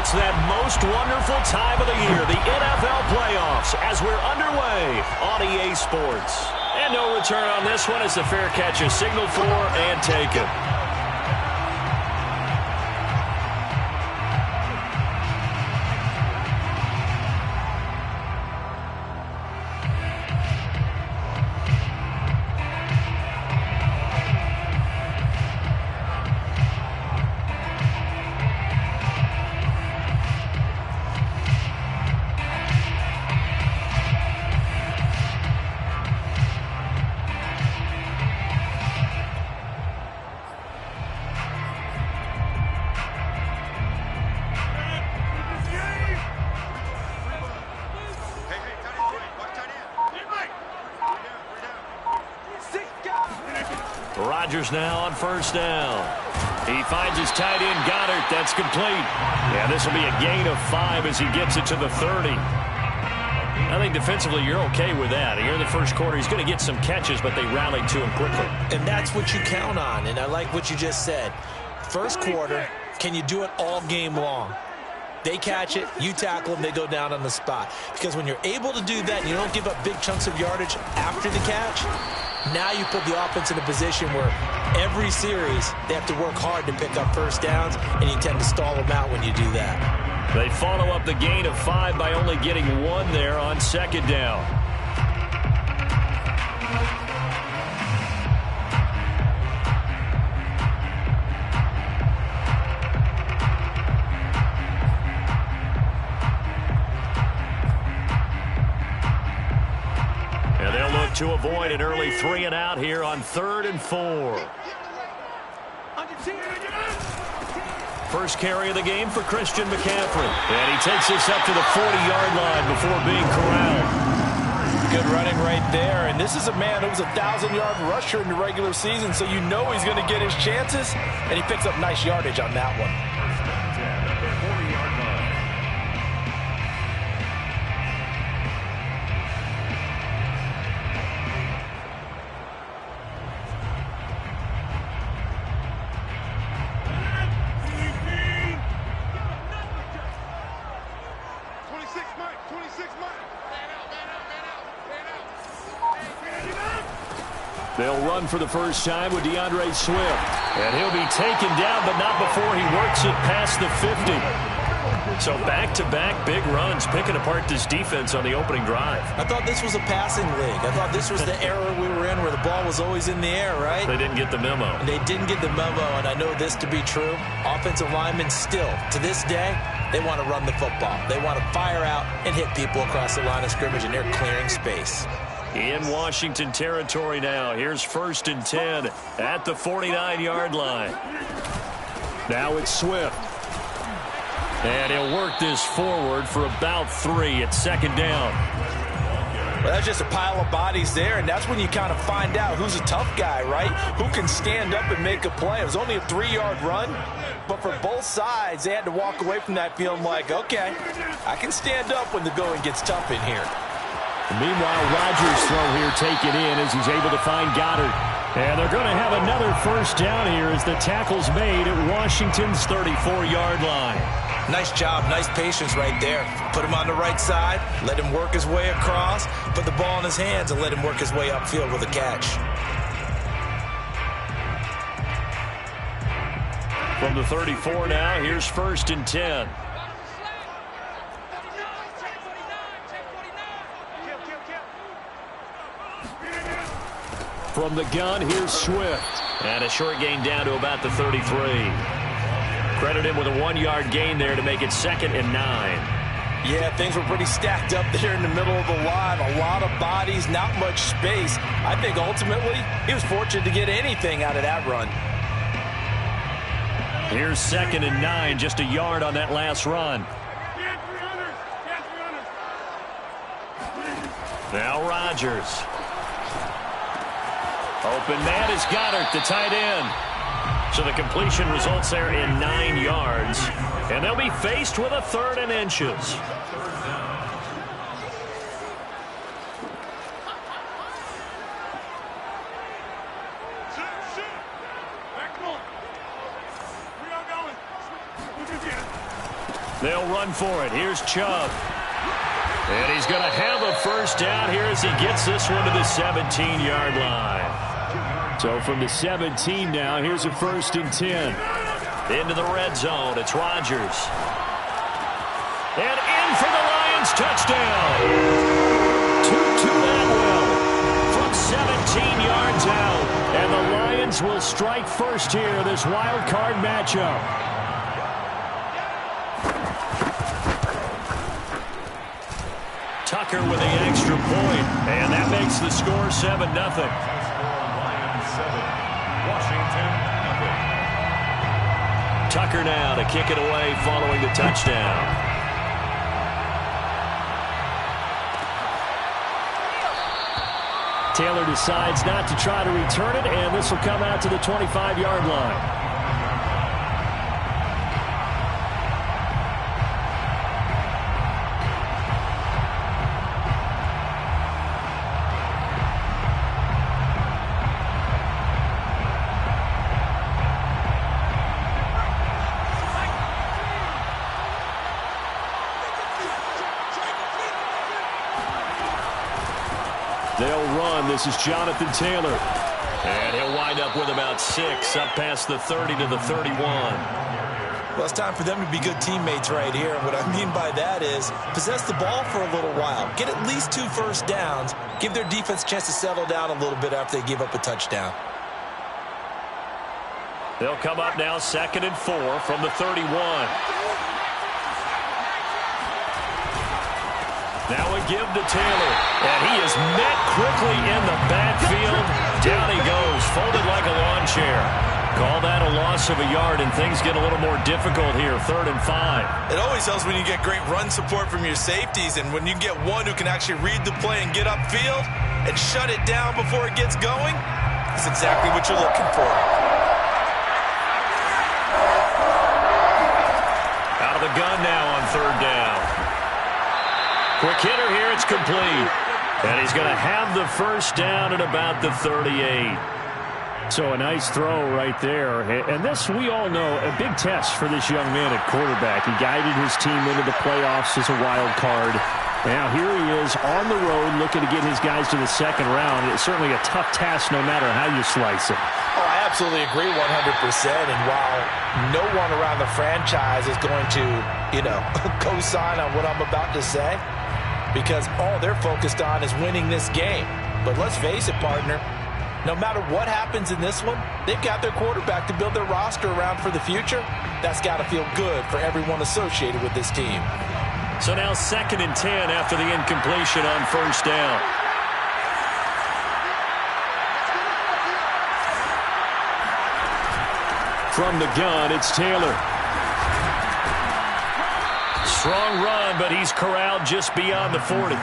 It's that most wonderful time of the year, the NFL playoffs, as we're underway on EA Sports. And no return on this one as the fair catch is signaled for and taken. Rodgers now on first down. He finds his tight end, Goddard. That's complete. Yeah, this will be a gain of 5 as he gets it to the 30. I think defensively you're okay with that. Here in the first quarter, he's going to get some catches, but they rallied to him quickly. And that's what you count on, and I like what you just said. First quarter, can you do it all game long? They catch it, you tackle them, they go down on the spot. Because when you're able to do that and you don't give up big chunks of yardage after the catch, now you put the offense in a position where every series they have to work hard to pick up first downs, and you tend to stall them out when you do that. They follow up the gain of 5 by only getting 1 there on second down. To avoid an early 3 and out here on 3rd and 4. First carry of the game for Christian McCaffrey. And he takes this up to the 40-yard line before being corralled. Good running right there. And this is a man who was a 1,000-yard rusher in the regular season, so you know he's going to get his chances. And he picks up nice yardage on that one. They'll run for the first time with DeAndre Swift. And he'll be taken down, but not before he works it past the 50. So back-to-back big runs, picking apart this defense on the opening drive. I thought this was a passing league. I thought this was the era we were in where the ball was always in the air, right? They didn't get the memo. And they didn't get the memo, and I know this to be true. Offensive linemen still, to this day, they want to run the football. They want to fire out and hit people across the line of scrimmage, and they're clearing space. In Washington territory now. Here's 1st and 10 at the 49-yard line. Now it's Swift. And he'll work this forward for about 3 at second down. Well, that's just a pile of bodies there, and that's when you kind of find out who's a tough guy, right? Who can stand up and make a play. It was only a 3-yard run, but for both sides, they had to walk away from that feeling like, okay, I can stand up when the going gets tough in here. Meanwhile, Rodgers' throw here taken in as he's able to find Goddard. And they're going to have another first down here as the tackle's made at Washington's 34-yard line. Nice job, nice patience right there. Put him on the right side, let him work his way across, put the ball in his hands, and let him work his way upfield with a catch. From the 34 now, here's 1st and 10. From the gun, here's Swift. And a short gain down to about the 33. Credit him with a 1-yard gain there to make it 2nd and 9. Yeah, things were pretty stacked up there in the middle of the line. A lot of bodies, not much space. I think ultimately he was fortunate to get anything out of that run. Here's 2nd and 9, just a yard on that last run. Now Rodgers. Open man is Goddard, the tight end. So the completion results there in 9 yards. And they'll be faced with a 3rd and inches. They'll run for it. Here's Chubb. And he's going to have a first down here as he gets this one to the 17-yard line. So from the 17 now, here's a 1st and 10. Into the red zone. It's Rodgers. And in for the Lions touchdown. Tutu Atwell from 17 yards out. And the Lions will strike first here, this wild card matchup. Tucker with the extra point, and that makes the score 7-0. Tucker now to kick it away following the touchdown. Taylor decides not to try to return it, and this will come out to the 25-yard line. They'll run. This is Jonathan Taylor. And he'll wind up with about 6, up past the 30 to the 31. Well, it's time for them to be good teammates right here. And what I mean by that is possess the ball for a little while. Get at least 2 first downs. Give their defense a chance to settle down a little bit after they give up a touchdown. They'll come up now 2nd and 4 from the 31. Now a give to Taylor, and he is met quickly in the backfield. Down he goes, folded like a lawn chair. Call that a loss of a yard, and things get a little more difficult here, 3rd and 5. It always helps when you get great run support from your safeties, and when you get one who can actually read the play and get upfield and shut it down before it gets going, that's exactly what you're looking for. Out of the gun now on 3rd down. Quick hitter here, it's complete. And he's going to have the first down at about the 38. So a nice throw right there. And this, we all know, a big test for this young man at quarterback. He guided his team into the playoffs as a wild card. Now here he is on the road looking to get his guys to the 2nd round. It's certainly a tough task no matter how you slice it. Oh, I absolutely agree 100%. And while no one around the franchise is going to, co-sign on what I'm about to say, because all they're focused on is winning this game. But let's face it, partner, no matter what happens in this one, they've got their quarterback to build their roster around for the future. That's got to feel good for everyone associated with this team. So now 2nd and 10 after the incompletion on 1st down. From the gun, it's Taylor. Strong run, but he's corralled just beyond the 40.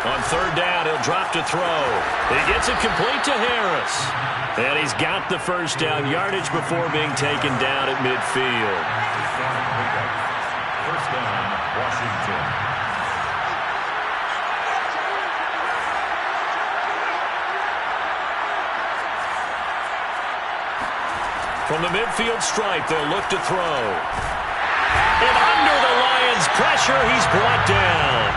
On 3rd down, he'll drop to throw. He gets it complete to Harris. And he's got the first down yardage before being taken down at midfield. First down, Washington. From the midfield stripe, they'll look to throw. And under the Lions' pressure, he's brought down.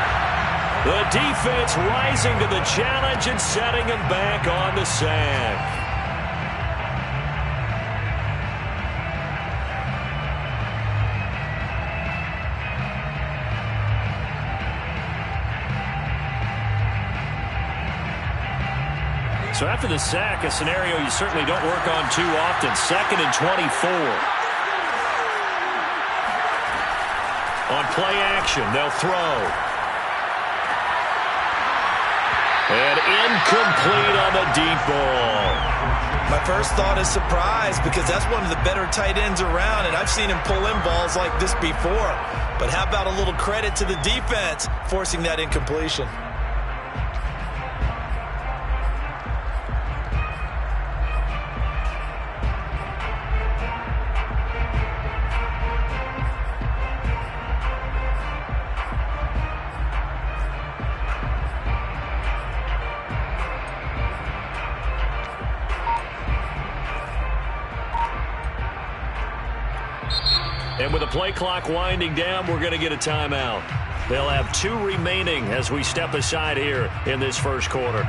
The defense rising to the challenge and setting him back on the sack. So after the sack, a scenario you certainly don't work on too often. 2nd and 24. On play action, they'll throw. And incomplete on the deep ball. My first thought is surprise, because that's one of the better tight ends around, and I've seen him pull in balls like this before. But how about a little credit to the defense forcing that incompletion? And with the play clock winding down, we're going to get a timeout. They'll have 2 remaining as we step aside here in this first quarter.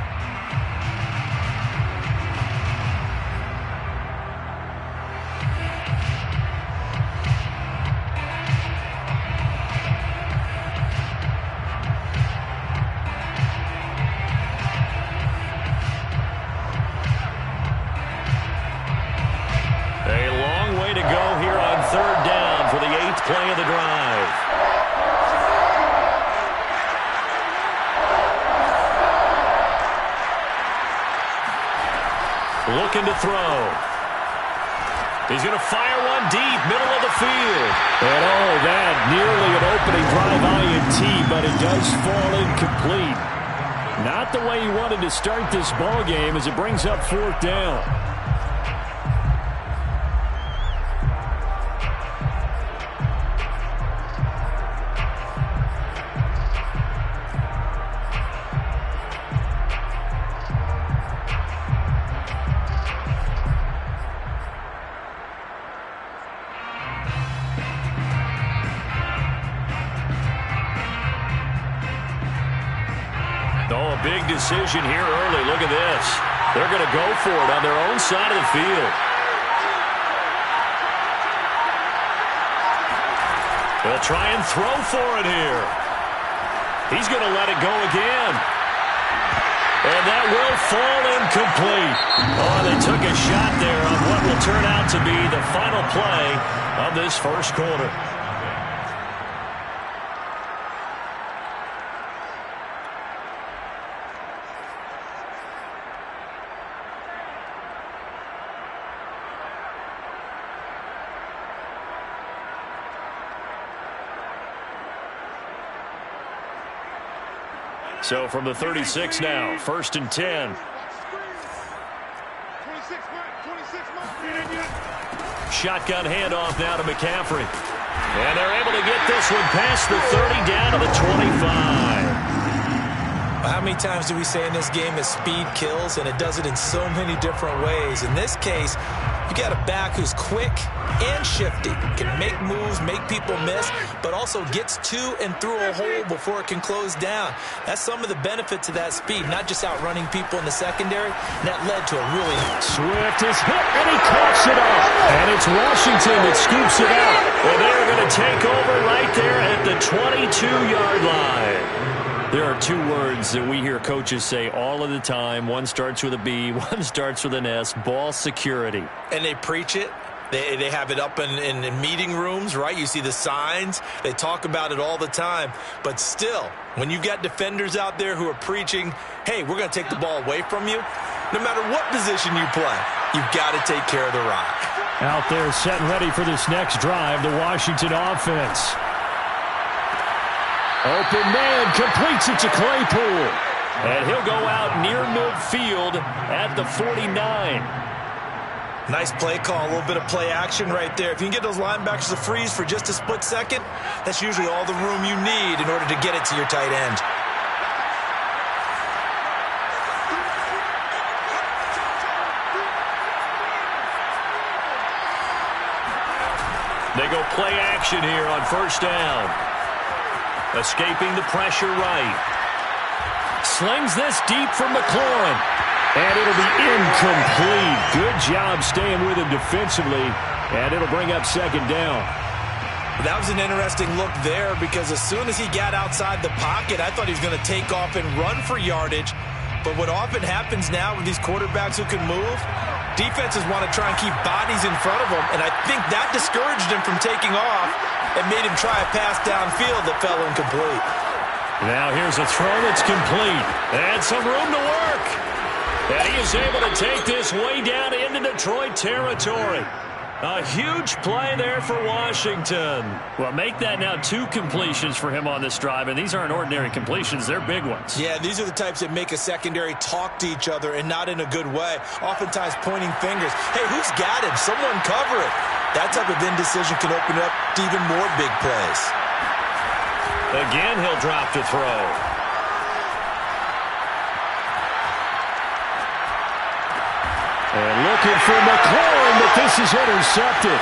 Play of the drive. Looking to throw. He's going to fire one deep, middle of the field. And oh, that nearly an opening drive INT, but it does fall incomplete. Not the way he wanted to start this ball game as it brings up 4th down. Oh, a big decision here early. Look at this. They're going to go for it on their own side of the field. They'll try and throw for it here. He's going to let it go again. And that will fall incomplete. Oh, they took a shot there on what will turn out to be the final play of this first quarter. So from the 36 now, 1st and 10. Shotgun handoff now to McCaffrey. And they're able to get this one past the 30 down to the 25. How many times do we say in this game that speed kills, and it does it in so many different ways? In this case, you got a back who's quick and shifty, can make moves, make people miss, but also gets to and through a hole before it can close down. That's some of the benefits of that speed, not just outrunning people in the secondary. And that led to a really... Swift is hit, and he coughs it up. And it's Washington that scoops it out. Well, they're going to take over right there at the 22-yard line. There are 2 words that we hear coaches say all of the time. One starts with a B, one starts with an S, ball security. And they preach it. They have it up in meeting rooms, right? You see the signs. They talk about it all the time. But still, when you've got defenders out there who are preaching, hey, we're going to take the ball away from you, no matter what position you play, you've got to take care of the rock. Out there set and ready for this next drive, the Washington offense. Open man completes it to Claypool. And he'll go out near midfield at the 49. Nice play call, a little bit of play action right there. If you can get those linebackers to freeze for just a split second, that's usually all the room you need in order to get it to your tight end. They go play action here on 1st down. Escaping the pressure right. Slings this deep from McLaurin. And it'll be incomplete. Good job staying with him defensively. And it'll bring up 2nd down. That was an interesting look there because as soon as he got outside the pocket, I thought he was going to take off and run for yardage. But what often happens now with these quarterbacks who can move, defenses want to try and keep bodies in front of them. And I think that discouraged him from taking off and made him try a pass downfield that fell incomplete. Now here's a throw that's complete. And some room to work. And he is able to take this way down into Detroit territory. A huge play there for Washington. Well, make that now 2 completions for him on this drive, and these aren't ordinary completions. They're big ones. Yeah, these are the types that make a secondary talk to each other and not in a good way, oftentimes pointing fingers. Hey, who's got him? Someone cover it. That type of indecision can open up to even more big plays. Again, he'll drop to throw. And looking for McLaurin, but this is intercepted.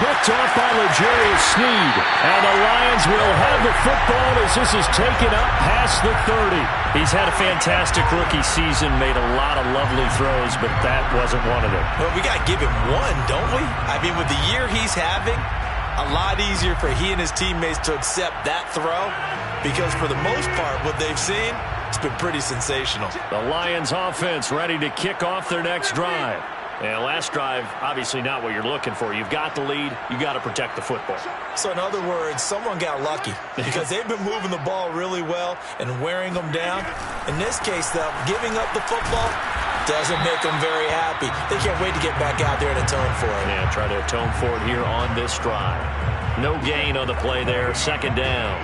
picked off by L'Jarius Sneed. And the Lions will have the football as this is taken up past the 30. He's had a fantastic rookie season, made a lot of lovely throws, but that wasn't one of them. Well, we got to give him one, don't we? I mean, with the year he's having, a lot easier for he and his teammates to accept that throw because for the most part, what they've seen, it's been pretty sensational. The Lions offense ready to kick off their next drive. And last drive, obviously not what you're looking for. You've got the lead. You got to protect the football. So in other words, someone got lucky because they've been moving the ball really well and wearing them down. In this case, though, giving up the football doesn't make them very happy. They can't wait to get back out there and atone for it. Yeah, try to atone for it here on this drive. No gain on the play there. Second down.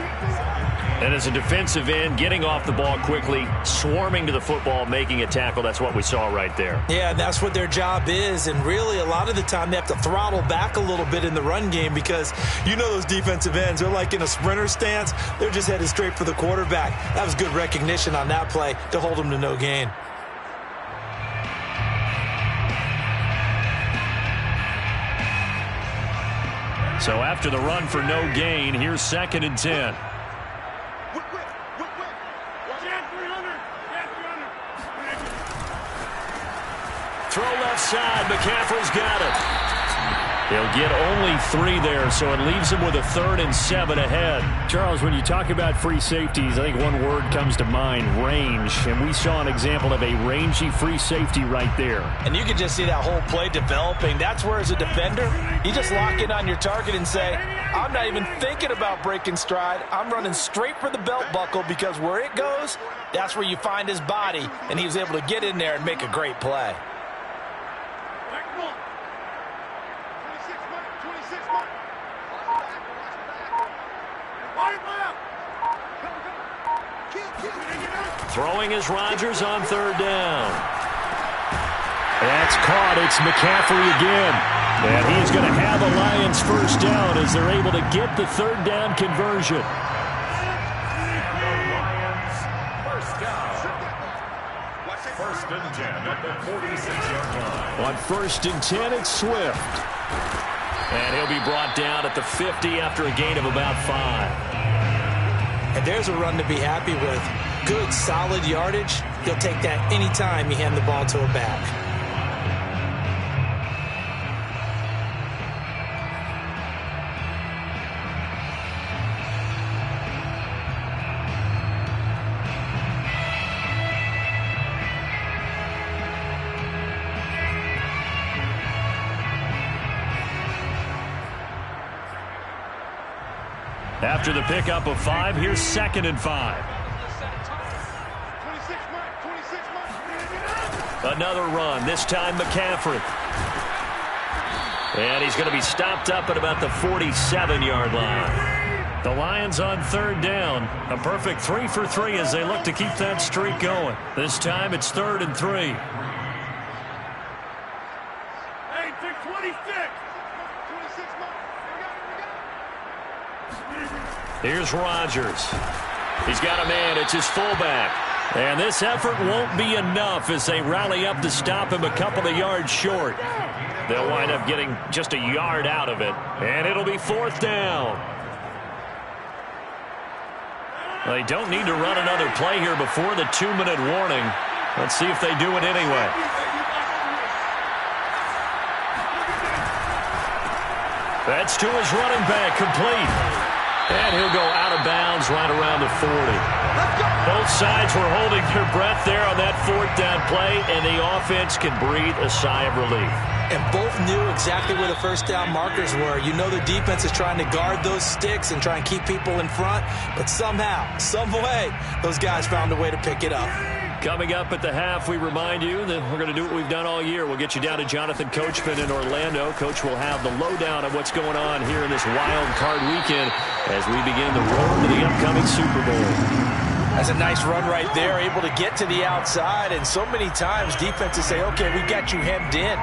And as a defensive end, getting off the ball quickly, swarming to the football, making a tackle, that's what we saw right there. Yeah, that's what their job is. And really, a lot of the time, they have to throttle back a little bit in the run game because you know those defensive ends, they're like in a sprinter stance. They're just headed straight for the quarterback. That was good recognition on that play to hold them to no gain. So after the run for no gain, here's 2nd and 10. Throw left side. McCaffrey's got it. He'll get only 3 there, so it leaves him with a 3rd and 7 ahead. Charles, when you talk about free safeties, I think one word comes to mind, range. And we saw an example of a rangy free safety right there. And you can just see that whole play developing. That's where, as a defender, you just lock in on your target and say, I'm not even thinking about breaking stride. I'm running straight for the belt buckle because where it goes, that's where you find his body. And he was able to get in there and make a great play. Throwing is Rodgers on 3rd down. That's caught. It's McCaffrey again. And he's going to have a Lions first down as they're able to get the 3rd down conversion. First and 10 at the 46-yard line. On 1st and 10, it's Swift. And he'll be brought down at the 50 after a gain of about 5. And there's a run to be happy with. Good, solid yardage. He'll take that anytime you hand the ball to a back. After the pickup of 5, here's 2nd and 5. Another run, this time McCaffrey. And he's going to be stopped up at about the 47-yard line. The Lions on 3rd down. A perfect 3 for 3 as they look to keep that streak going. This time it's 3rd and 3. Here's Rodgers. He's got a man. It's his fullback. And this effort won't be enough as they rally up to stop him a couple of yards short. They'll wind up getting just a yard out of it. And it'll be 4th down. They don't need to run another play here before the 2-minute warning. Let's see if they do it anyway. That's to his running back, complete. And he'll go out of bounds right around the 40. Both sides were holding their breath there on that 4th down play, and the offense can breathe a sigh of relief. And both knew exactly where the first down markers were. You know the defense is trying to guard those sticks and try and keep people in front, but somehow, some way, those guys found a way to pick it up. Coming up at the half, we remind you that we're going to do what we've done all year. We'll get you down to Jonathan Coachman in Orlando. Coach will have the lowdown of what's going on here in this wild card weekend as we begin the road to the upcoming Super Bowl. That's a nice run right there, able to get to the outside. And so many times defenses say, okay, we got you hemmed in.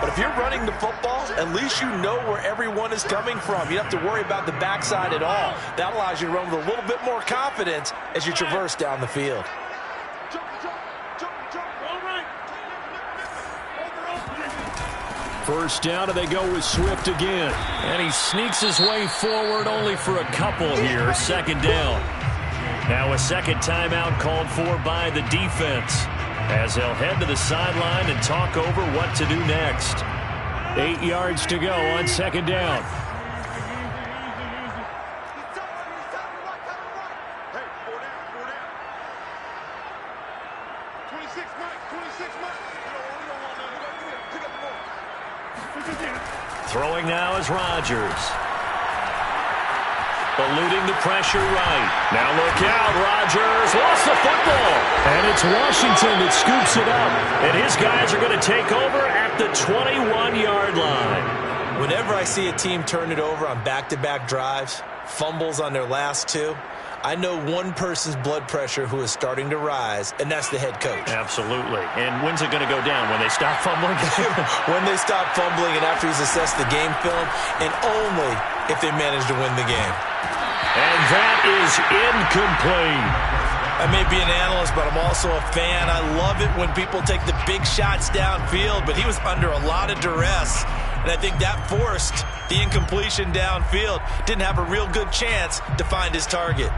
But if you're running the football, at least you know where everyone is coming from. You don't have to worry about the backside at all. That allows you to run with a little bit more confidence as you traverse down the field. First down, and they go with Swift again. And he sneaks his way forward only for a couple here. Second down. Now a second timeout called for by the defense, as they'll head to the sideline and talk over what to do next. 8 yards to go on second down. Throwing now is Rodgers. Eluding the pressure right. Now look out, Rodgers lost the football. And it's Washington that scoops it up. And his guys are going to take over at the 21-yard line. Whenever I see a team turn it over on back-to-back drives, fumbles on their last two, I know one person's blood pressure who is starting to rise, and that's the head coach. Absolutely. And when's it going to go down? When they stop fumbling? When they stop fumbling and after he's assessed the game film, and only if they manage to win the game. And that is incomplete. I may be an analyst, but I'm also a fan. I love it when people take the big shots downfield, but he was under a lot of duress. And I think that forced the incompletion downfield. Didn't have a real good chance to find his target.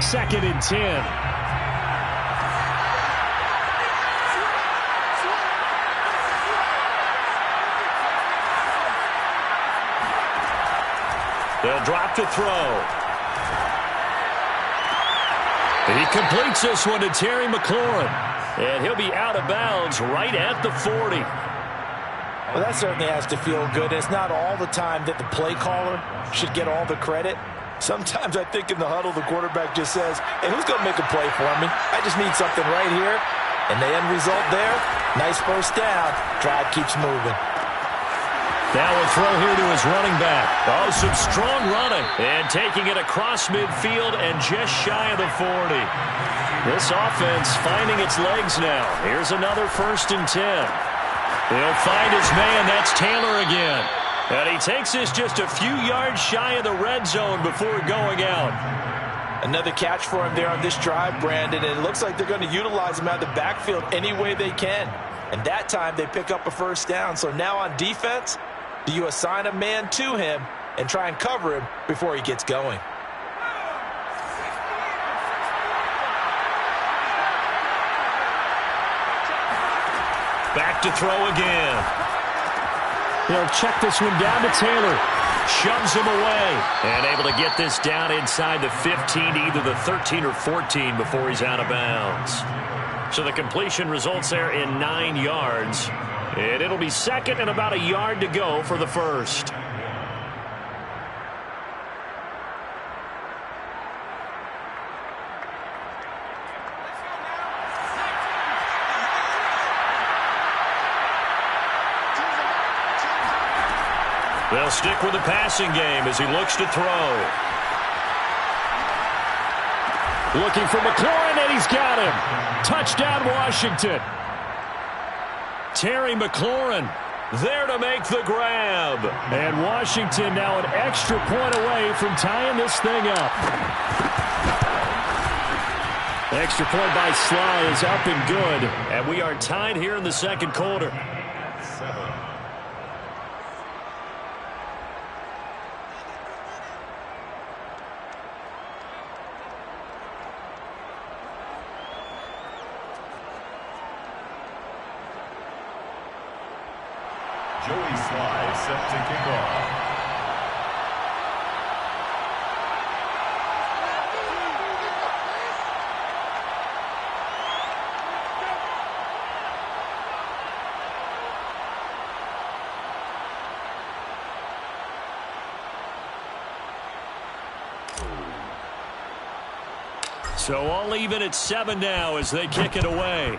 Second and 10. They'll drop to throw. He completes this one to Terry McLaurin. And he'll be out of bounds right at the 40. Well, that certainly has to feel good. It's not all the time that the play caller should get all the credit. Sometimes I think in the huddle, the quarterback just says, hey, who's going to make a play for me? I just need something right here. And the end result there, nice first down. Drive keeps moving. Now a throw here to his running back. Oh, some strong running. And taking it across midfield and just shy of the 40. This offense finding its legs now. Here's another 1st and 10. He'll find his man. That's Taylor again. And he takes this just a few yards shy of the red zone before going out. Another catch for him there on this drive, Brandon. And it looks like they're going to utilize him out of the backfield any way they can. And that time they pick up a first down. So now on defense, do you assign a man to him and try and cover him before he gets going? Back to throw again. They'll check this one down to Taylor. Shoves him away. And able to get this down inside the 15, either the 13 or 14 before he's out of bounds. So the completion results there in 9 yards. And it'll be second and about a yard to go for the first. They'll stick with the passing game as he looks to throw. Looking for McLaurin, and he's got him. Touchdown, Washington. Terry McLaurin there to make the grab. And Washington now an extra point away from tying this thing up. Extra point by Sly is up and good. And we are tied here in the second quarter. Joey Sly set to kick off. So all even at 7 now as they kick it away.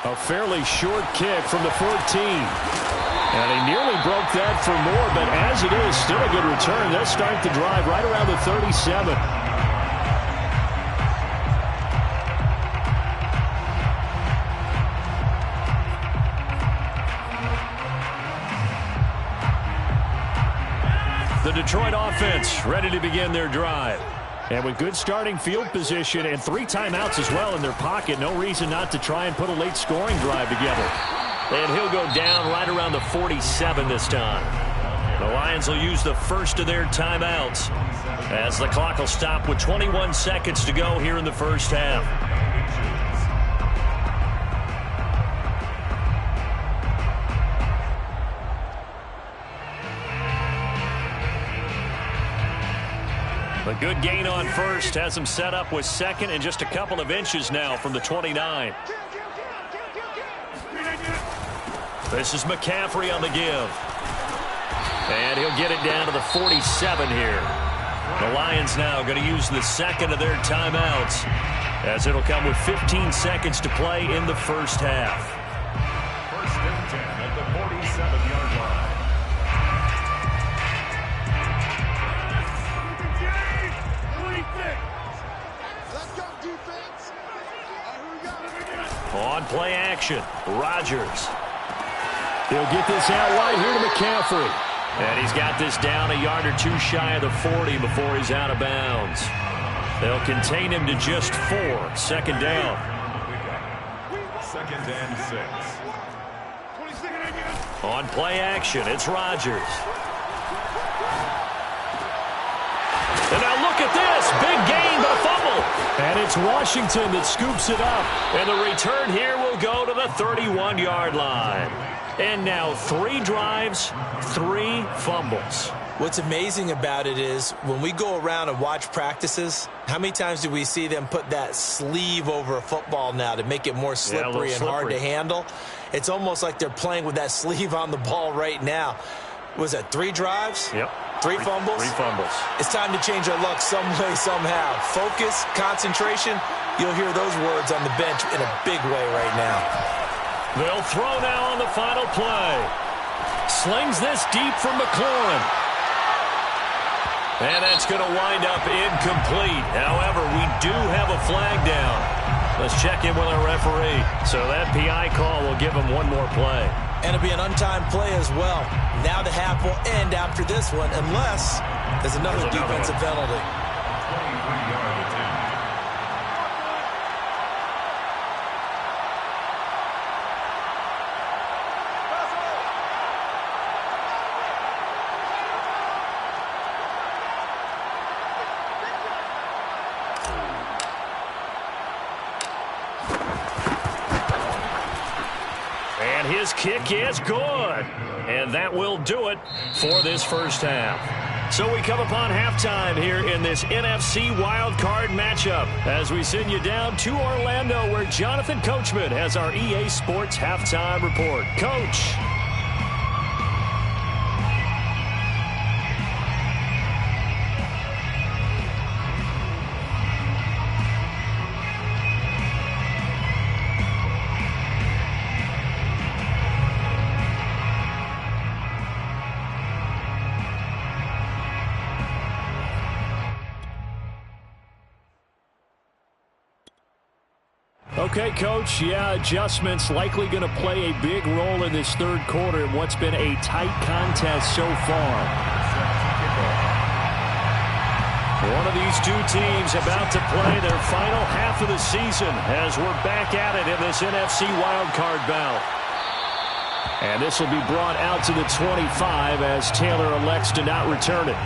A fairly short kick from the 14. And he nearly broke that for more, but as it is, still a good return. They'll start the drive right around the 37. Detroit offense ready to begin their drive. And with good starting field position and 3 timeouts as well in their pocket, no reason not to try and put a late scoring drive together. And he'll go down right around the 47 this time. The Lions will use the first of their timeouts as the clock will stop with 21 seconds to go here in the first half. A good gain on first has him set up with second and just a couple of inches now from the 29. This is McCaffrey on the give. And he'll get it down to the 47 here. The Lions now going to use the second of their timeouts as it'll come with 15 seconds to play in the first half. First and 10 at the 47-yard line. On play action, Rodgers. He'll get this out wide here to McCaffrey. And he's got this down a yard or two shy of the 40 before he's out of bounds. They'll contain him to just 4. Second down. Second and 6. On play action, it's Rodgers. And now look at this. Big gain, but fumble. And it's Washington that scoops it up. And the return here will go to the 31-yard line. And now 3 drives, 3 fumbles. What's amazing about it is when we go around and watch practices, how many times do we see them put that sleeve over a football now to make it more slippery and hard to handle? It's almost like they're playing with that sleeve on the ball right now. Was that 3 drives? Yep. 3 fumbles? 3 fumbles. It's time to change our luck some way, somehow. Focus, concentration, you'll hear those words on the bench in a big way right now. They'll throw now on the final play. Slings this deep for McLaurin. And that's going to wind up incomplete. However, we do have a flag down. Let's check in with our referee. So that PI call will give him one more play. And it'll be an untimed play as well. Now the half will end after this one, unless there's another defensive penalty. 23-yard attempt. And his kick is good. And that will do it for this first half. So we come upon halftime here in this NFC wildcard matchup as we send you down to Orlando where Jonathan Coachman has our EA Sports halftime report. Coach. Okay, Coach, adjustments likely going to play a big role in this third quarter in what's been a tight contest so far. One of these two teams about to play their final half of the season as we're back at it in this NFC wildcard bout. And this will be brought out to the 25 as Taylor elects to not return it.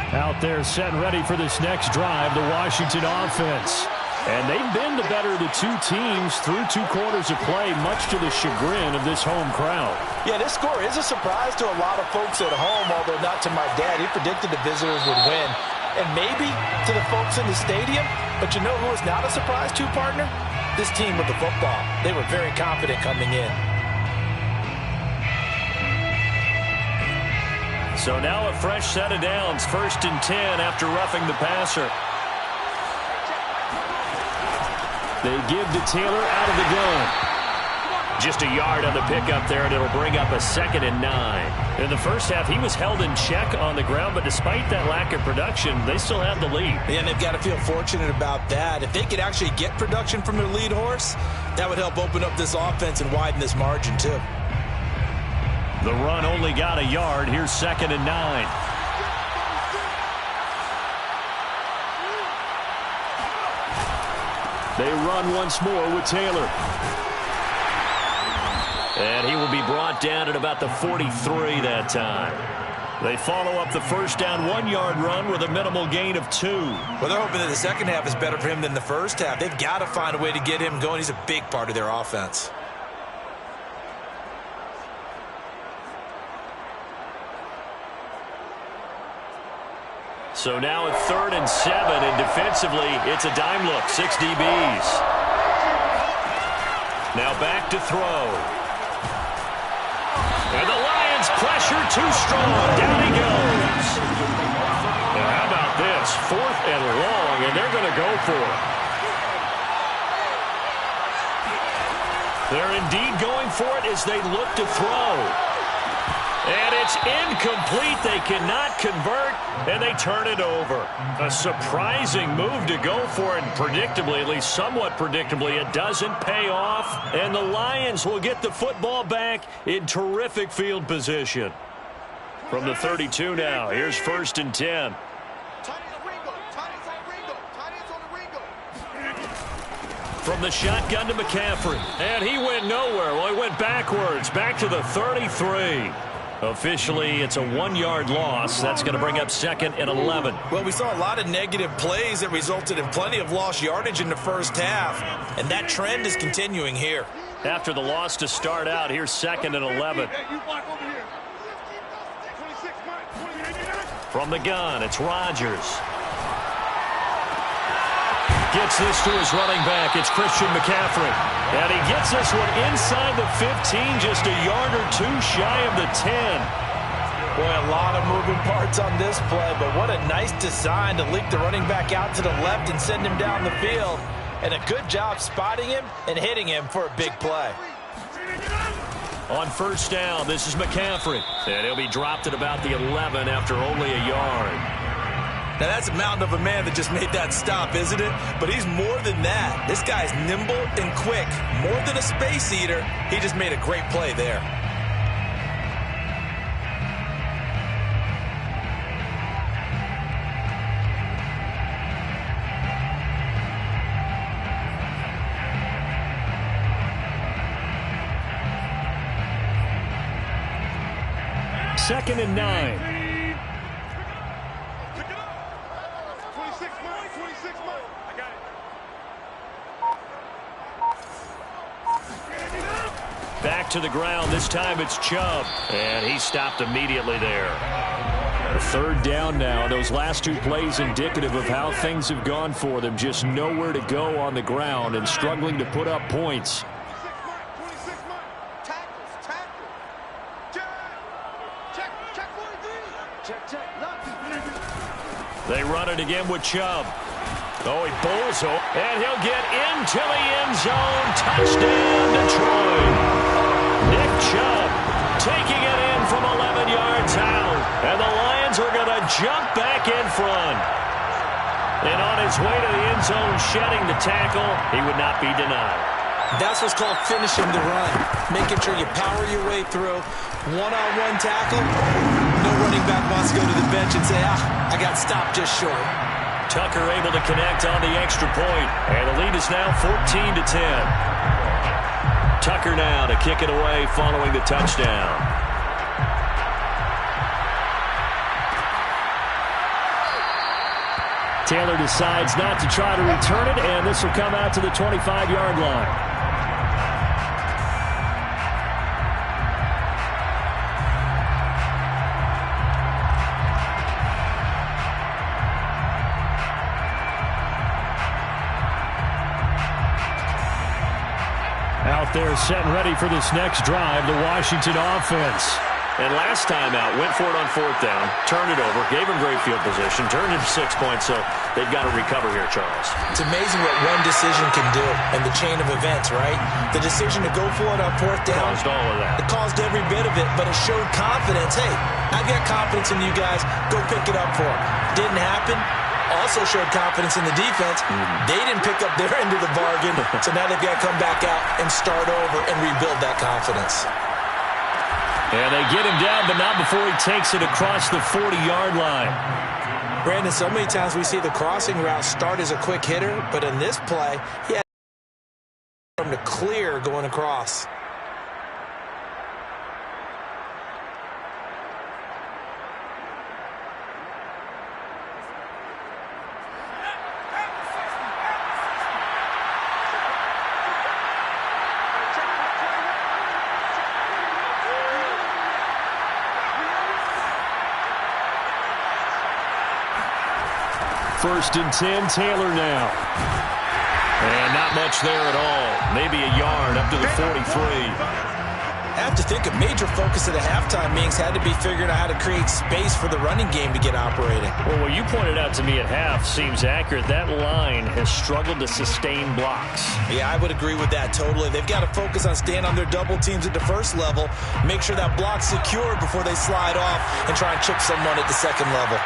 Out there set and ready for this next drive, the Washington offense. And they've been the better of the two teams through 2 quarters of play, much to the chagrin of this home crowd. Yeah, this score is a surprise to a lot of folks at home, although not to my dad. He predicted the visitors would win. And maybe to the folks in the stadium. But you know who is not a surprise to, partner? This team with the football. They were very confident coming in. So now a fresh set of downs, 1st and 10 after roughing the passer. They give to Taylor out of the gun. Just a yard on the pickup there, and it'll bring up a 2nd and 9. In the first half, he was held in check on the ground, but despite that lack of production, they still have the lead. And they've got to feel fortunate about that. If they could actually get production from their lead horse, that would help open up this offense and widen this margin too. The run only got a yard. Here's 2nd and 9. They run once more with Taylor. And he will be brought down at about the 43 that time. They follow up the first down 1-yard run with a minimal gain of 2. Well, they're hoping that the second half is better for him than the first half. They've got to find a way to get him going. He's a big part of their offense. So now at 3rd and 7, and defensively, it's a dime look, 6 DBs. Now back to throw. And the Lions pressure too strong. Down he goes. And how about this? 4th and long, and they're going to go for it. They're indeed going for it as they look to throw. And it's incomplete. They cannot convert, and they turn it over. A surprising move to go for it, and predictably, at least somewhat predictably, it doesn't pay off, and the Lions will get the football back in terrific field position. From the 32 now, here's 1st and 10. From the shotgun to McCaffrey, and he went nowhere. Well, he went backwards, back to the 33. Officially, it's a 1-yard loss. That's going to bring up 2nd and 11. Well, we saw a lot of negative plays that resulted in plenty of lost yardage in the first half, and that trend is continuing here. After the loss to start out, here's 2nd and 11. From the gun, it's Rodgers. Gets this to his running back. It's Christian McCaffrey. And he gets this one inside the 15, just a yard or 2 shy of the 10. Boy, a lot of moving parts on this play, but what a nice design to leak the running back out to the left and send him down the field. And a good job spotting him and hitting him for a big play. On 1st down, this is McCaffrey. And he'll be dropped at about the 11 after only a yard. Now, that's a mountain of a man that just made that stop, isn't it? But he's more than that. This guy's nimble and quick. More than a space eater, he just made a great play there. Second and 9. Back to the ground. This time it's Chubb. And he stopped immediately there. A 3rd down now. Those last 2 plays indicative of how things have gone for them. Just nowhere to go on the ground and struggling to put up points. They run it again with Chubb. Oh, he bowls home, and he'll get into the end zone. Touchdown, Detroit. Nick Chubb taking it in from 11 yards out. And the Lions are going to jump back in front. And on his way to the end zone, shedding the tackle, he would not be denied. That's what's called finishing the run. Making sure you power your way through. One-on-one tackle. No running back wants to go to the bench and say, I got stopped just short. Tucker able to connect on the extra point. And the lead is now 14-10. Tucker now to kick it away following the touchdown. Taylor decides not to try to return it, and this will come out to the 25-yard line. Out there set and ready for this next drive, the Washington offense. And last time out, went for it on fourth down, turned it over, gave him great field position, turned it 6 points, so they've got to recover here, Charles. It's amazing what one decision can do in the chain of events, right? The decision to go for it on fourth down. Caused all of that. It caused every bit of it, but it showed confidence. Hey, I've got confidence in you guys. Go pick it up for them. Didn't happen. Also showed confidence in the defense. They didn't pick up their end of the bargain, so now they've got to come back out and start over and rebuild that confidence. And they get him down, but not before he takes it across the 40-yard line. Brandon, so many times we see the crossing route start as a quick hitter, but in this play, he had him to clear going across. First and 10, Taylor now. And not much there at all. Maybe a yard up to the 43. I have to think a major focus at a halftime meetings had to be figuring out how to create space for the running game to get operating. Well, what you pointed out to me at half seems accurate. That line has struggled to sustain blocks. Yeah, I would agree with that totally. They've got to focus on staying on their double teams at the first level, make sure that block's secured before they slide off and try and chip someone at the second level.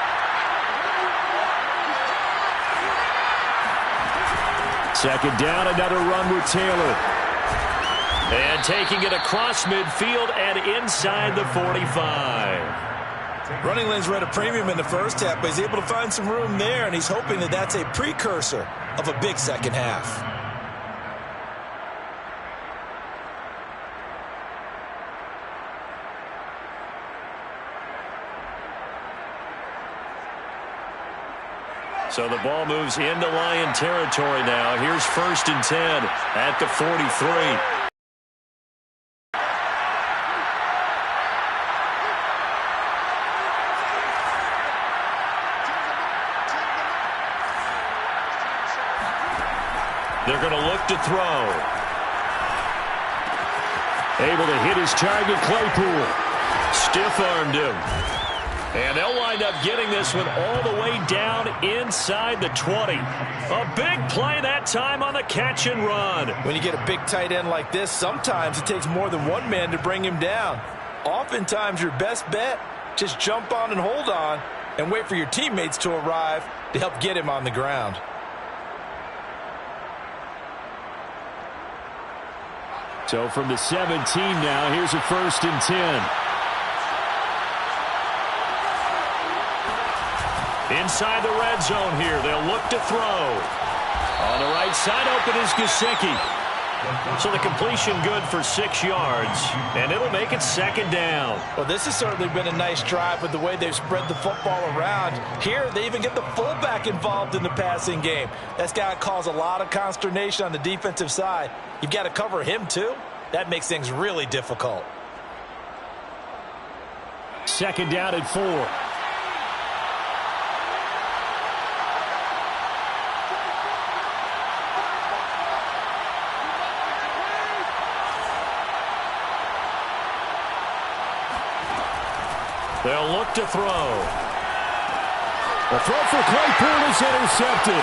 Second down, another run with Taylor. And taking it across midfield and inside the 45. Running lanes were at a premium in the first half, but he's able to find some room there, and he's hoping that that's a precursor of a big second half. So the ball moves into Lion territory now. Here's first and 10 at the 43. They're going to look to throw. Able to hit his target, Claypool. Stiff-armed him. And they'll wind up getting this one all the way down inside the 20. A big play that time on the catch and run. When you get a big tight end like this, sometimes it takes more than one man to bring him down. Oftentimes, your best bet, just jump on and hold on and wait for your teammates to arrive to help get him on the ground. So from the 17 now, here's a first and 10. Inside the red zone here, they'll look to throw. On the right side, open is Gesicki. So the completion good for 6 yards, and it'll make it second down. Well, this has certainly been a nice drive with the way they've spread the football around. Here, they even get the fullback involved in the passing game. That's got to cause a lot of consternation on the defensive side. You've got to cover him, too. That makes things really difficult. Second down at 4. They'll look to throw. The throw for Claypool is intercepted.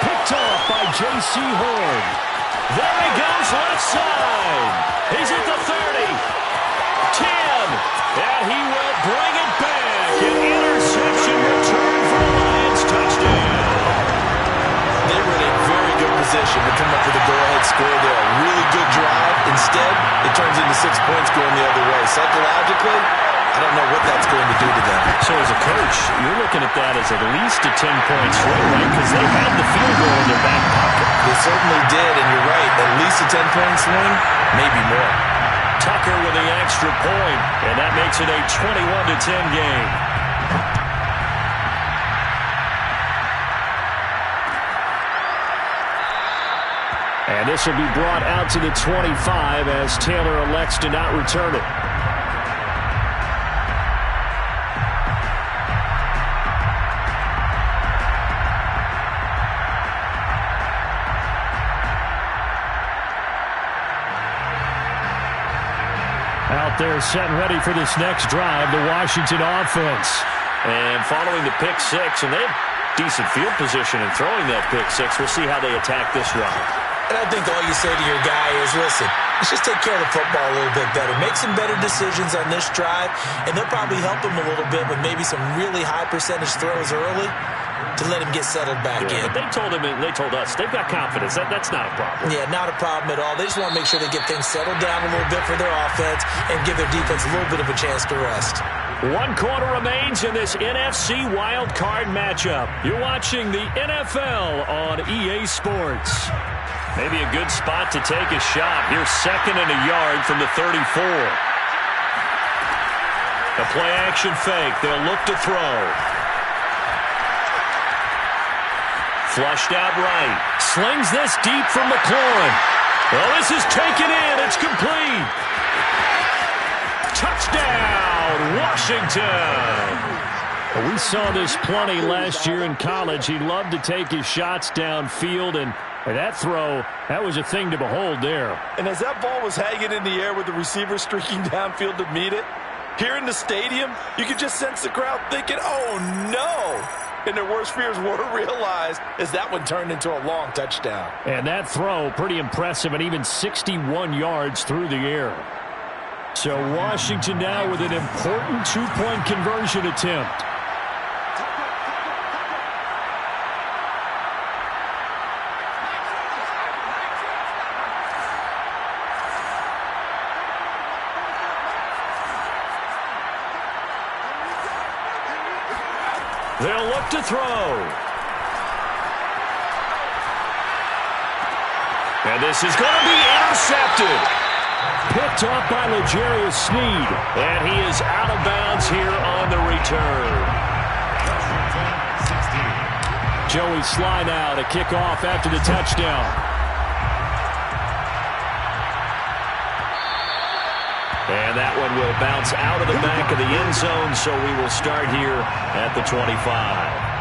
Picked off by J.C. Horn. There he goes left side. He's at the 30. 10. And he will bring it back. An interception return for the Lions. Touchdown. They were in a very good position to come up with a go-ahead score there. A really good drive. Instead, it turns into 6 points going the other way. Psychologically, I don't know what that's going to do to them. So as a coach, you're looking at that as at least a 10-point swing, right? Because they had the field goal in their back pocket. They certainly did, and you're right. At least a 10-point swing, maybe more. Tucker with the extra point, and that makes it a 21-10 game. And this will be brought out to the 25 as Taylor elects to not return it. Out out there setting ready for this next drive, the Washington offense. And following the pick six, and they have decent field position in throwing that pick six. We'll see how they attack this drive. And I think all you say to your guy is, listen, let's just take care of the football a little bit better. Make some better decisions on this drive, and they'll probably help him a little bit with maybe some really high percentage throws early to let him get settled back in. But they told him, and they told us, they've got confidence. That's not a problem. Yeah, not a problem at all. They just want to make sure they get things settled down a little bit for their offense and give their defense a little bit of a chance to rest. 1 quarter remains in this NFC wild card matchup. You're watching the NFL on EA Sports. Maybe a good spot to take a shot. Here's 2nd and a yard from the 34. A play action fake. They'll look to throw. Flushed out right. Slings this deep from McLaurin. Well, this is taken in. It's complete. Touchdown, Washington. We saw this plenty last year in college. He loved to take his shots downfield, and that throw, that was a thing to behold there. And as that ball was hanging in the air with the receiver streaking downfield to meet it, here in the stadium, you could just sense the crowd thinking, oh, no. And their worst fears were realized as that one turned into a long touchdown. And that throw, pretty impressive, and even 61 yards through the air. So Washington now with an important 2-point conversion attempt. They'll look to throw. And this is going to be intercepted. Picked off by L'Jarius Sneed. And he is out of bounds here on the return. Joey Sly now to kick off after the touchdown. And that one will bounce out of the back of the end zone, so we will start here at the 25.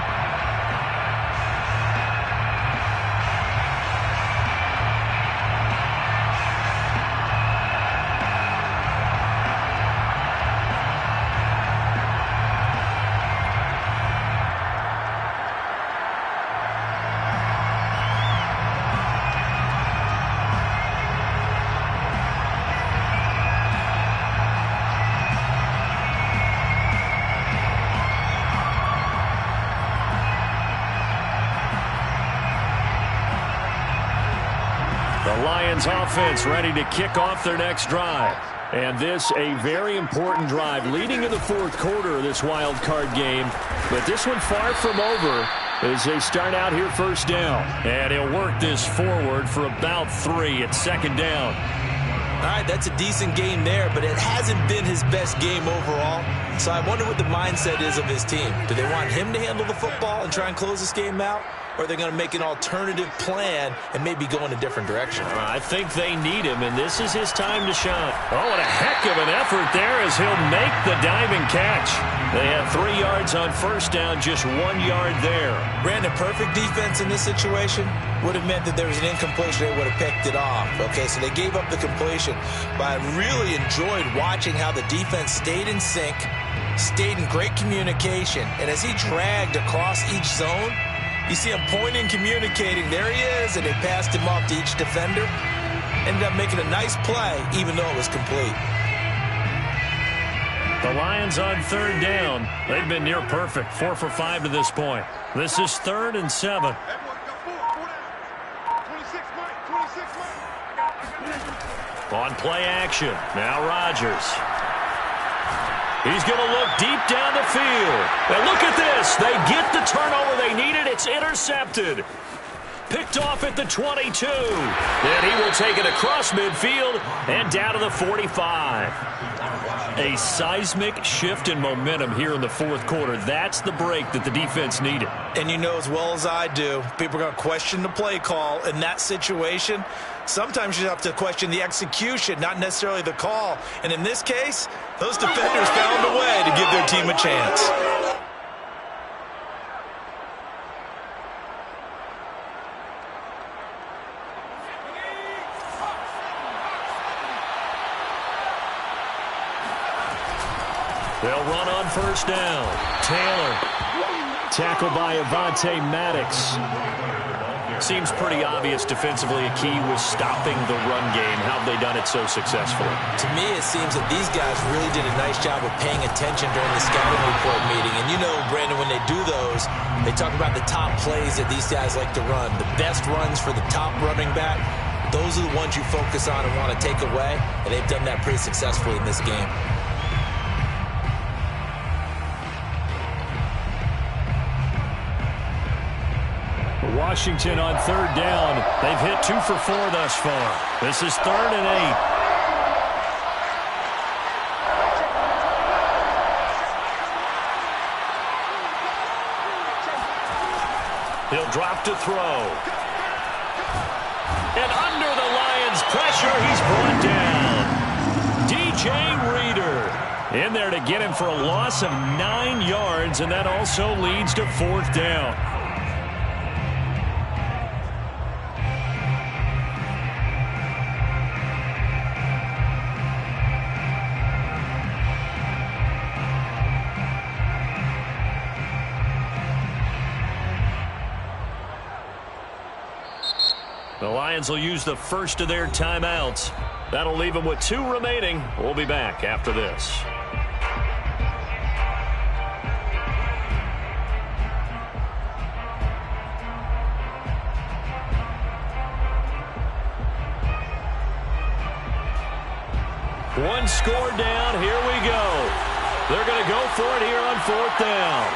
Offense ready to kick off their next drive. And this a very important drive leading in the 4th quarter of this wild card game. But this one far from over as they start out here 1st down. And he'll work this forward for about 3 at 2nd down. All right, that's a decent game there, but it hasn't been his best game overall. So I wonder what the mindset is of his team. Do they want him to handle the football and try and close this game out? Or are they going to make an alternative plan and maybe go in a different direction? I think they need him, and this is his time to shine. Oh, and a heck of an effort there as he'll make the diving catch. They had 3 yards on 1st down, just 1 yard there. Brandon, perfect defense in this situation would have meant that there was an incompletion. They would have picked it off. Okay, so they gave up the completion. But I really enjoyed watching how the defense stayed in sync, stayed in great communication, and as he dragged across each zone, you see him pointing, communicating. There he is, and they passed him off to each defender. Ended up making a nice play, even though it was complete. The Lions on 3rd down. They've been near perfect, 4 for 5 to this point. This is 3rd and 7. On play action, now Rodgers. He's going to look deep down the field. And look at this. They get the turnover they needed. It's intercepted. Picked off at the 22. Then he will take it across midfield and down to the 45. A seismic shift in momentum here in the 4th quarter. That's the break that the defense needed. And you know as well as I do, people are going to question the play call in that situation. Sometimes you have to question the execution, not necessarily the call. And in this case, those defenders found a way to give their team a chance. They'll run on first down. Taylor. Tackle by Avonte Maddox. Seems pretty obvious defensively a key was stopping the run game. How have they done it so successfully? To me, it seems that these guys really did a nice job of paying attention during the scouting report meeting. And you know, Brandon, when they do those, they talk about the top plays that these guys like to run. The best runs for the top running back, those are the ones you focus on and want to take away. And they've done that pretty successfully in this game. Washington on third down. They've hit 2 for 4 thus far. This is 3rd and 8. He'll drop to throw. And under the Lions' pressure, he's brought down. DJ Reader in there to get him for a loss of 9 yards, and that also leads to 4th down. The Lions will use the first of their timeouts. That'll leave them with 2 remaining. We'll be back after this. One score down. Here we go. They're going to go for it here on 4th down.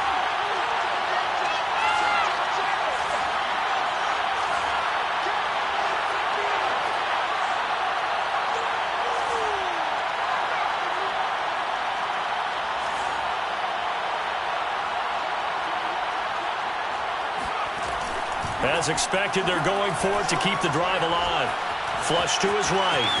As expected, they're going for it to keep the drive alive. Flush to his right.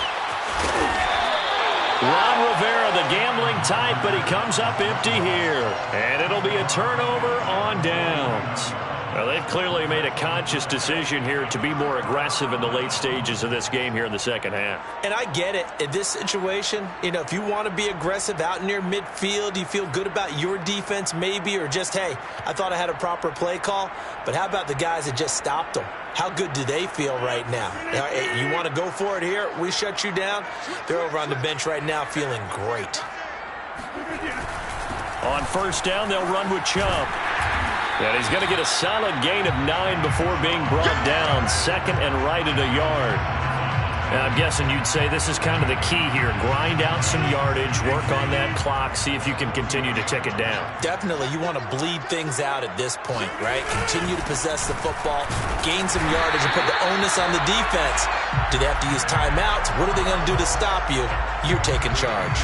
Ron Rivera, the gambling type, but he comes up empty here. And it'll be a turnover on downs. Well, they've clearly made a conscious decision here to be more aggressive in the late stages of this game here in the second half. And I get it. In this situation, you know, if you want to be aggressive out near midfield, you feel good about your defense maybe, or just, hey, I thought I had a proper play call. But how about the guys that just stopped them? How good do they feel right now? You want to go for it here? We shut you down. They're over on the bench right now feeling great. On first down, they'll run with Chubb. And he's going to get a solid gain of 9 before being brought down. 2nd and right at a yard. Now, I'm guessing you'd say this is kind of the key here. Grind out some yardage, work on that clock, see if you can continue to tick it down. Definitely. You want to bleed things out at this point, right? Continue to possess the football, gain some yardage, and put the onus on the defense. Do they have to use timeouts? What are they going to do to stop you? You're taking charge.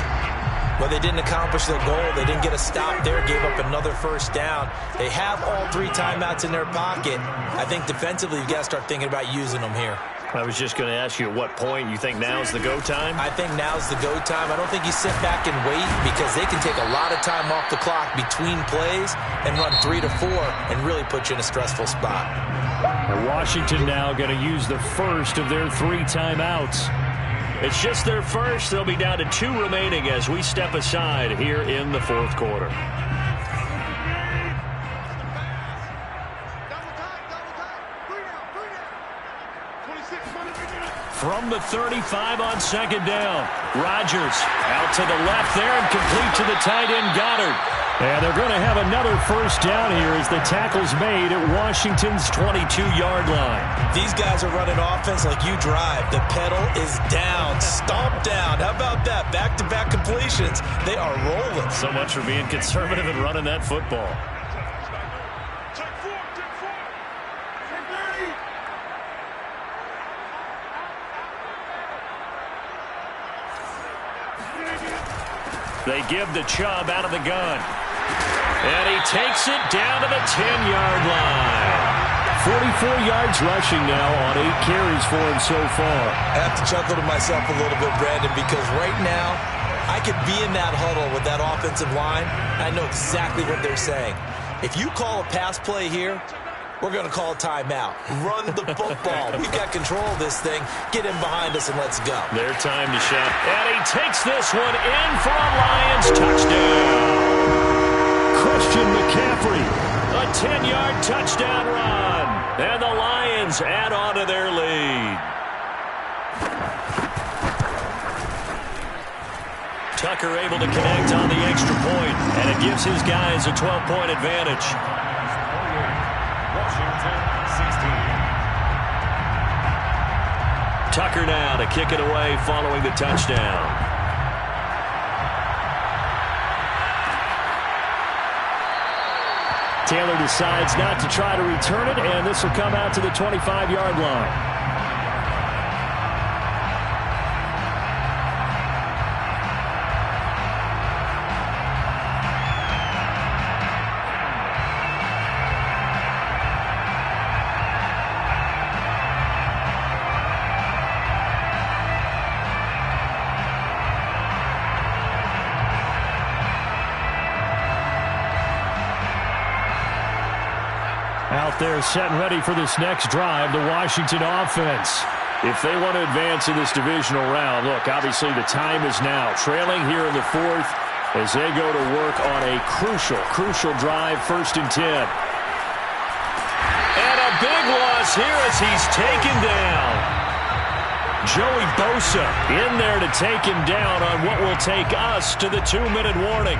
Well, they didn't accomplish their goal. They didn't get a stop there, gave up another first down. They have all 3 timeouts in their pocket. I think defensively, you've got to start thinking about using them here. I was just going to ask you at what point you think now's the go time? I think now's the go time. I don't think you sit back and wait, because they can take a lot of time off the clock between plays and run 3 to 4 and really put you in a stressful spot. Washington now going to use the first of their 3 timeouts. It's just their first. They'll be down to 2 remaining as we step aside here in the 4th quarter. From the 35 on 2nd down. Rodgers out to the left there and complete to the tight end Goddard. And they're going to have another first down here as the tackle's made at Washington's 22-yard line. These guys are running offense like you drive. The pedal is down, stomp down. How about that? Back-to-back completions. They are rolling. So much for being conservative and running that football. They give the Chubb out of the gun. And he takes it down to the 10-yard line. 44 yards rushing now on 8 carries for him so far. I have to chuckle to myself a little bit, Brandon, because right now I could be in that huddle with that offensive line. I know exactly what they're saying. If you call a pass play here, we're going to call a timeout. Run the football. We've got control of this thing. Get in behind us and let's go. Their time to shot. And he takes this one in for a Lions touchdown. Christian McCaffrey. A 10-yard touchdown run. And the Lions add on to their lead. Tucker able to connect on the extra point, and it gives his guys a 12-point advantage. Washington 16. Tucker now to kick it away following the touchdown. Taylor decides not to try to return it, and this will come out to the 25-yard line. Out there set and ready for this next drive, the Washington offense. If they want to advance in this divisional round, look, obviously the time is now. Trailing here in the fourth as they go to work on a crucial drive, 1st and 10. And a big loss here as he's taken down. Joey Bosa in there to take him down on what will take us to the 2-minute warning.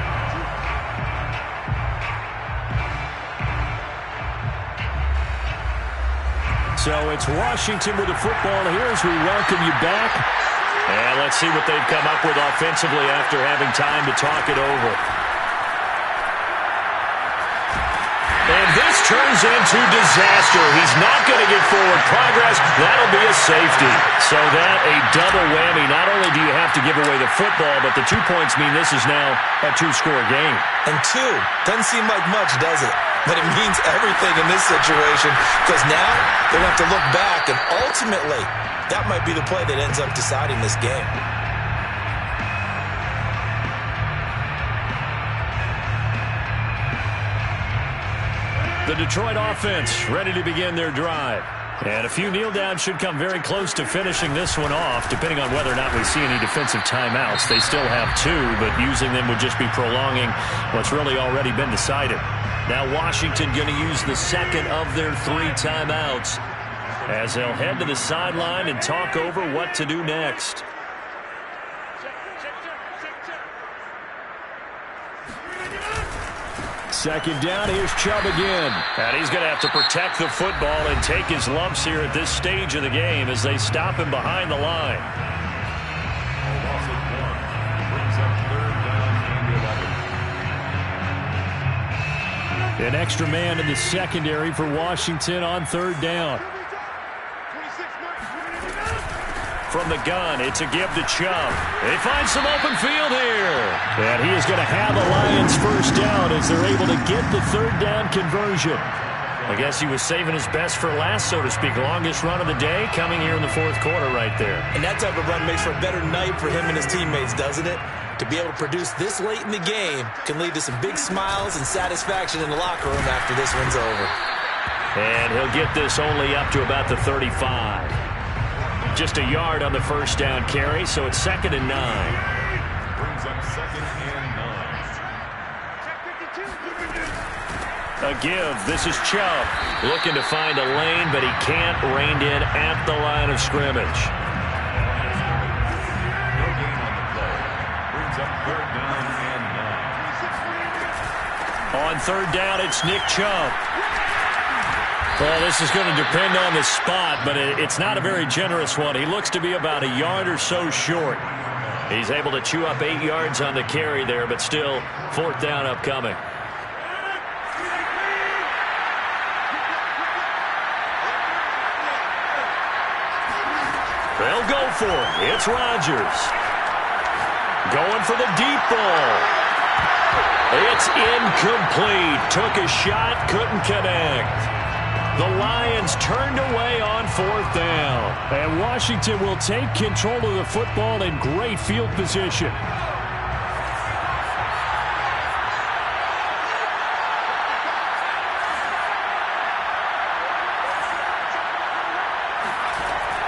So it's Washington with the football here as we welcome you back. And let's see what they've come up with offensively after having time to talk it over. And this turns into disaster. He's not going to get forward progress. That'll be a safety. So that a double whammy. Not only do you have to give away the football, but the 2 points mean this is now a 2-score game. And 2 doesn't seem like much, does it? But it means everything in this situation because now they're going to have to look back, and ultimately that might be the play that ends up deciding this game. The Detroit offense ready to begin their drive. And a few kneel downs should come very close to finishing this one off, depending on whether or not we see any defensive timeouts. They still have 2, but using them would just be prolonging what's really already been decided. Now Washington going to use the second of their 3 timeouts as they'll head to the sideline and talk over what to do next. Second down, here's Chubb again. And he's going to have to protect the football and take his lumps here at this stage of the game as they stop him behind the line. Loss of 1 brings up 3rd down and 11. An extra man in the secondary for Washington on 3rd down. From the gun, it's a give to Chubb. They find some open field here. And he is going to have a Lions 1st down as they're able to get the 3rd down conversion. I guess he was saving his best for last, so to speak. Longest run of the day coming here in the 4th quarter right there. And that type of run makes for a better night for him and his teammates, doesn't it? To be able to produce this late in the game can lead to some big smiles and satisfaction in the locker room after this one's over. And he'll get this only up to about the 35. Just a yard on the 1st down carry, so it's 2nd and 9. Brings up 2nd and 9. A give. This is Chubb looking to find a lane, but he can't. Reined in at the line of scrimmage. No gain on the play. Brings up 3rd down and 9. On 3rd down, it's Nick Chubb. Well, this is going to depend on the spot, but it's not a very generous one. He looks to be about a yard or so short. He's able to chew up 8 yards on the carry there, but still 4th down upcoming. They'll go for it. It's Rodgers. Going for the deep ball. It's incomplete. Took a shot, couldn't connect. The Lions turned away on 4th down. And Washington will take control of the football in great field position.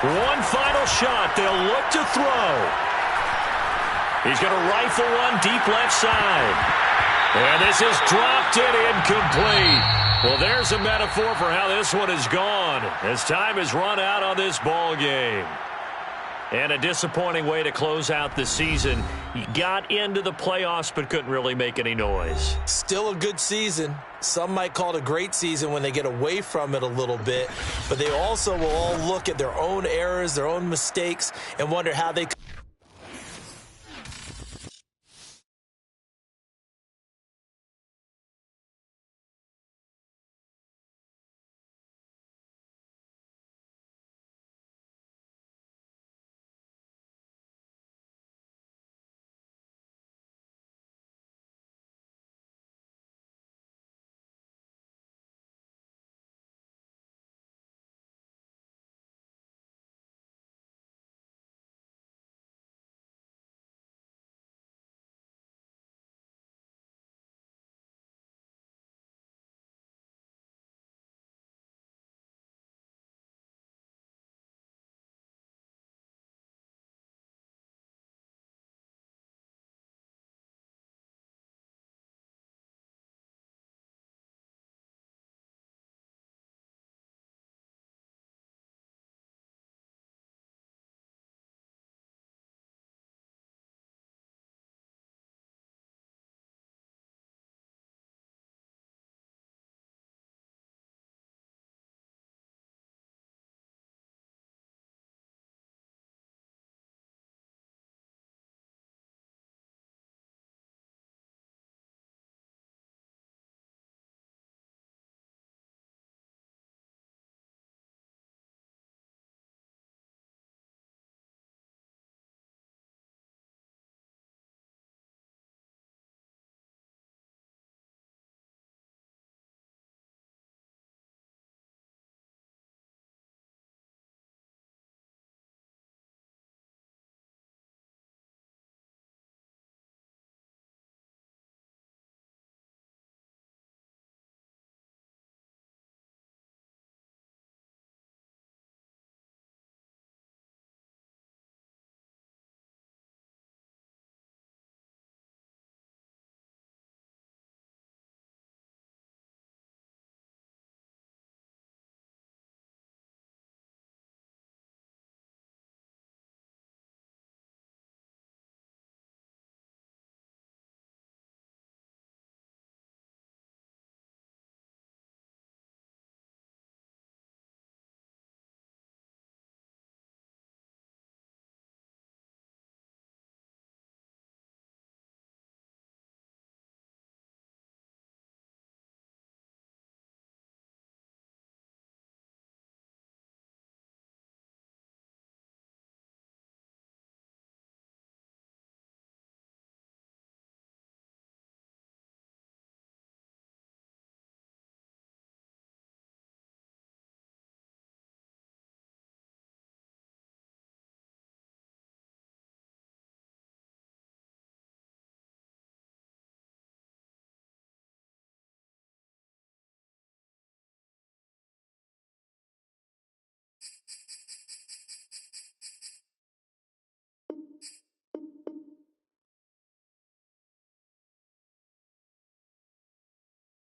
One final shot. They'll look to throw. He's going to rifle one deep left side. And this is dropped it incomplete. Well, there's a metaphor for how this one is gone as time has run out on this ball game. And a disappointing way to close out the season. He got into the playoffs but couldn't really make any noise. Still a good season. Some might call it a great season when they get away from it a little bit. But they also will all look at their own errors, their own mistakes, and wonder how they